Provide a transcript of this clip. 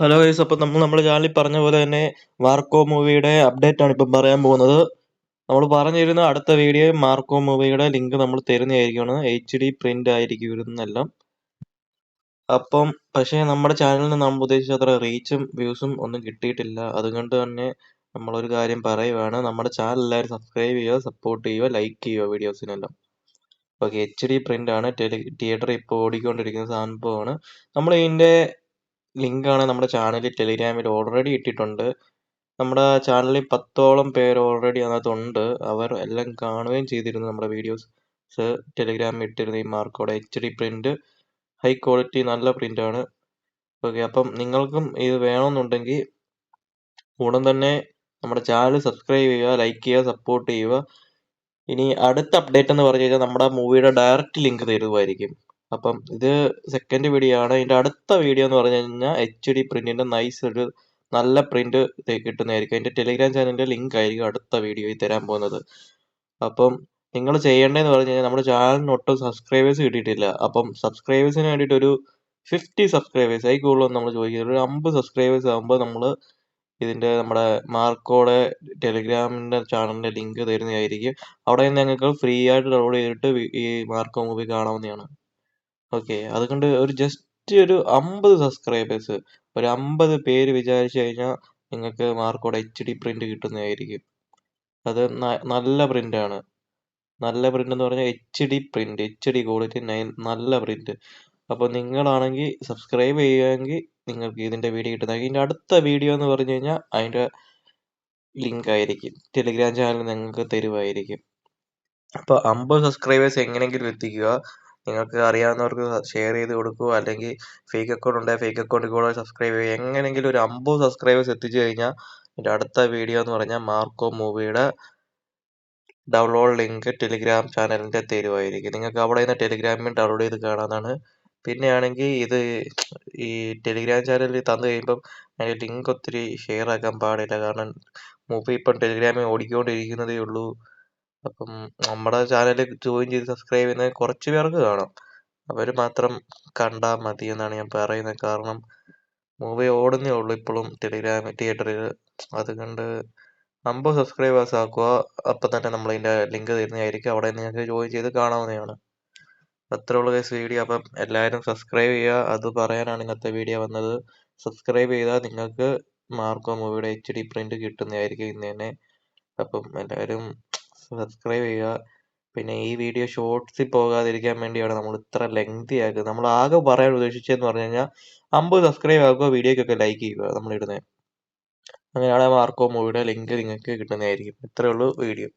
Hello guys, അപ്പോൾ നമ്മുടെ ചാനലിൽ പറഞ്ഞ പോലെ തന്നെ മാർക്കോ മൂവിയുടെ അപ്ഡേറ്റ് ആണ് ഇപ്പം പറയാൻ പോകുന്നത്. നമ്മൾ പറഞ്ഞിരുന്ന അടുത്ത വീഡിയോ മാർക്കോ മൂവിയുടെ ലിങ്ക് നമ്മൾ തരുന്നതായിരിക്കും. HD പ്രിന്റ് ആയിരിക്കും ഇടുന്നെല്ലാം. അപ്പം പക്ഷേ നമ്മുടെ ചാനലിന് നമ്മൾ ഉദ്ദേശിച്ച അത്ര റീച്ചും വ്യൂസും ഒന്നും കിട്ടിയിട്ടില്ല. അതുകൊണ്ട് തന്നെ നമ്മളൊരു കാര്യം പറയുവാണ്, നമ്മുടെ ചാനൽ എല്ലാവരും സബ്സ്ക്രൈബ് ചെയ്യുക, സപ്പോർട്ട് ചെയ്യുക, ലൈക്ക് ചെയ്യുക വീഡിയോസിനെല്ലാം. ഓക്കെ, HD പ്രിന്റ് ആണ്. തിയേറ്ററിൽ ഇപ്പോൾ ഓടിക്കൊണ്ടിരിക്കുന്ന സംഭവമാണ്. നമ്മൾ ഇതിൻ്റെ ലിങ്കാണ് നമ്മുടെ ചാനലിൽ ടെലിഗ്രാമിൽ ഓൾറെഡി ഇട്ടിട്ടുണ്ട്. നമ്മുടെ ചാനലിൽ 10ഓളം പേര് ഓൾറെഡി അതിനകത്തുണ്ട്. അവർ എല്ലാം കാണുകയും ചെയ്തിരുന്നു നമ്മുടെ വീഡിയോസ് ടെലിഗ്രാമിൽ ഇട്ടിരുന്നു. ഈ മാർക്കോടെ HD പ്രിന്റ്, ഹൈ ക്വാളിറ്റി നല്ല പ്രിന്റ് ആണ്. ഓക്കെ, അപ്പം നിങ്ങൾക്കും ഇത് വേണമെന്നുണ്ടെങ്കിൽ ഉടൻ തന്നെ നമ്മുടെ ചാനൽ സബ്സ്ക്രൈബ് ചെയ്യുക, ലൈക്ക് ചെയ്യുക, സപ്പോർട്ട് ചെയ്യുക. ഇനി അടുത്ത അപ്ഡേറ്റ് എന്ന് പറഞ്ഞു കഴിഞ്ഞാൽ നമ്മുടെ മൂവിയുടെ ഡയറക്റ്റ് ലിങ്ക് തരുമായിരിക്കും. അപ്പം ഇത് സെക്കൻഡ് വീഡിയോ ആണ്. ഇതിന്റെ അടുത്ത വീഡിയോ എന്ന് പറഞ്ഞു കഴിഞ്ഞാൽ HD പ്രിന്റിന്റെ നൈസ് ഒരു നല്ല പ്രിന്റ് കിട്ടുന്നതായിരിക്കും. അതിന്റെ ടെലിഗ്രാം ചാനലിന്റെ ലിങ്ക് ആയിരിക്കും അടുത്ത വീഡിയോയിൽ തരാൻ പോകുന്നത്. അപ്പം നിങ്ങൾ ചെയ്യേണ്ടതെന്ന് പറഞ്ഞു കഴിഞ്ഞാൽ നമ്മുടെ ചാനലിന് ഒട്ടും സബ്സ്ക്രൈബേഴ്സ് കിട്ടിയിട്ടില്ല. അപ്പം സബ്സ്ക്രൈബേഴ്സിന് വേണ്ടിയിട്ട് ഒരു 50 സബ്സ്ക്രൈബേഴ്സ് ആയി കൂടുതലൊന്നും നമ്മൾ ചോദിക്കുന്നത്, ഒരു 50 സബ്സ്ക്രൈബേഴ്സ് ആകുമ്പോൾ നമ്മൾ നമ്മുടെ മാർക്കോടെ ടെലിഗ്രാമിന്റെ ചാനലിന്റെ ലിങ്ക് തരുന്നതായിരിക്കും. അവിടെ നിന്ന് ഞങ്ങൾക്ക് ഫ്രീ ആയിട്ട് ഡൗൺലോഡ് ചെയ്തിട്ട് ഈ മാർക്കോ മൂവി കാണാവുന്നതാണ്. ഓക്കെ, അതുകൊണ്ട് ഒരു ജസ്റ്റ് ഒരു 50 സബ്സ്ക്രൈബേഴ്സ്, ഒരു 50 പേര് വിചാരിച്ചു കഴിഞ്ഞാൽ നിങ്ങൾക്ക് മാർക്കോടെ HD പ്രിന്റ് കിട്ടുന്നതായിരിക്കും. അത് നല്ല പ്രിന്റ് ആണ്. നല്ല പ്രിന്റ് എന്ന് പറഞ്ഞാൽ HD പ്രിന്റ്, HD ക്വാളിറ്റി, നല്ല പ്രിന്റ്. അപ്പോൾ നിങ്ങളാണെങ്കിൽ സബ്സ്ക്രൈബ് ചെയ്യുകയെങ്കിൽ നിങ്ങൾക്ക് ഇതിന്റെ വീഡിയോ കിട്ടുന്നതായിരിക്കും. ഇതിന്റെ അടുത്ത വീഡിയോ എന്ന് പറഞ്ഞു കഴിഞ്ഞാൽ അതിന്റെ ലിങ്ക് ആയിരിക്കും ടെലിഗ്രാം ചാനൽ നിങ്ങൾക്ക് തരുമായിരിക്കും. അപ്പോൾ 50 സബ്സ്ക്രൈബേഴ്സ് എങ്ങനെയെങ്കിലും എത്തിക്കുക. നിങ്ങൾക്ക് അറിയാവുന്നവർക്ക് ഷെയർ ചെയ്ത് കൊടുക്കുക, അല്ലെങ്കിൽ ഫേക്ക് അക്കൗണ്ട് ഉണ്ടെങ്കിൽ ഫേക്ക് അക്കൗണ്ടിൽ കൂടെ സബ്സ്ക്രൈബ് ചെയ്യുക. എങ്ങനെയെങ്കിലും ഒരു 50 സബ്സ്ക്രൈബേഴ്സ് എത്തിച്ചു കഴിഞ്ഞാൽ ഇതിന്റെ അടുത്ത വീഡിയോ എന്ന് പറഞ്ഞാൽ മാർക്കോ മൂവിയുടെ ഡൗൺലോഡ് ലിങ്ക് ടെലിഗ്രാം ചാനലിന്റെ തരുമായിരിക്കും. നിങ്ങൾക്ക് അവിടെ നിന്ന് ടെലിഗ്രാമിൽ ഡൗൺലോഡ് ചെയ്ത് കാണാവുന്നതാണ്. പിന്നെയാണെങ്കിൽ ഇത് ഈ ടെലിഗ്രാം ചാനലിൽ തന്നു കഴിയുമ്പം അതിന്റെ ലിങ്ക് ഒത്തിരി ഷെയർ ആക്കാൻ പാടില്ല. കാരണം മൂവി ഇപ്പം ടെലിഗ്രാമിൽ ഓടിക്കൊണ്ടിരിക്കുന്നതേ ഉള്ളൂ. അപ്പം നമ്മുടെ ചാനൽ ജോയിൻ ചെയ്ത് സബ്സ്ക്രൈബ് ചെയ്യുന്ന കുറച്ച് പേർക്ക് കാണാം. അവർ മാത്രം കണ്ടാൽ മതി എന്നാണ് ഞാൻ പറയുന്നത്. കാരണം മൂവി ഓടുന്നേ ഉള്ളൂ ഇപ്പോഴും തിയേറ്ററിൽ. അതുകൊണ്ട് 50 സബ്സ്ക്രൈബേഴ്സ് ആക്കുക. അപ്പം തന്നെ നമ്മൾ ഇതിന്റെ ലിങ്ക് തരുന്നതായിരിക്കും. അവിടെ നിങ്ങൾക്ക് ജോയിൻ ചെയ്ത് കാണാവുന്നതാണ്. അത്രേ ഉള്ളൂ ഗൈസ് വീഡിയോ. അപ്പം എല്ലാവരും സബ്സ്ക്രൈബ് ചെയ്യുക. അത് പറയാനാണ് ഇന്നത്തെ വീഡിയോ വന്നത്. സബ്സ്ക്രൈബ് ചെയ്താൽ നിങ്ങൾക്ക് മാർക്കോ മൂവിയുടെ HD പ്രിന്റ് കിട്ടുന്നതായിരിക്കും ഇന്ന് തന്നെ. അപ്പം എല്ലാവരും സബ്സ്ക്രൈബ് ചെയ്യുക. പിന്നെ ഈ വീഡിയോ ഷോർട്സിൽ പോകാതിരിക്കാൻ വേണ്ടിയാണ് നമ്മൾ ഇത്ര ലെങ്തി ആക്കുന്നത്. നമ്മൾ ആകെ പറയാൻ ഉദ്ദേശിച്ചതെന്ന് പറഞ്ഞു കഴിഞ്ഞാൽ 50 സബ്സ്ക്രൈബ് ആക്കുക, വീഡിയോക്കൊക്കെ ലൈക്ക് ചെയ്യുക നമ്മൾ ഇടുന്നത്. അങ്ങനെയാണെങ്കിൽ മാർക്കോ മൂവിയുടെ ലിങ്ക് നിങ്ങൾക്ക് കിട്ടുന്നതായിരിക്കും. ഇത്രേ ഉള്ളൂ വീഡിയോ.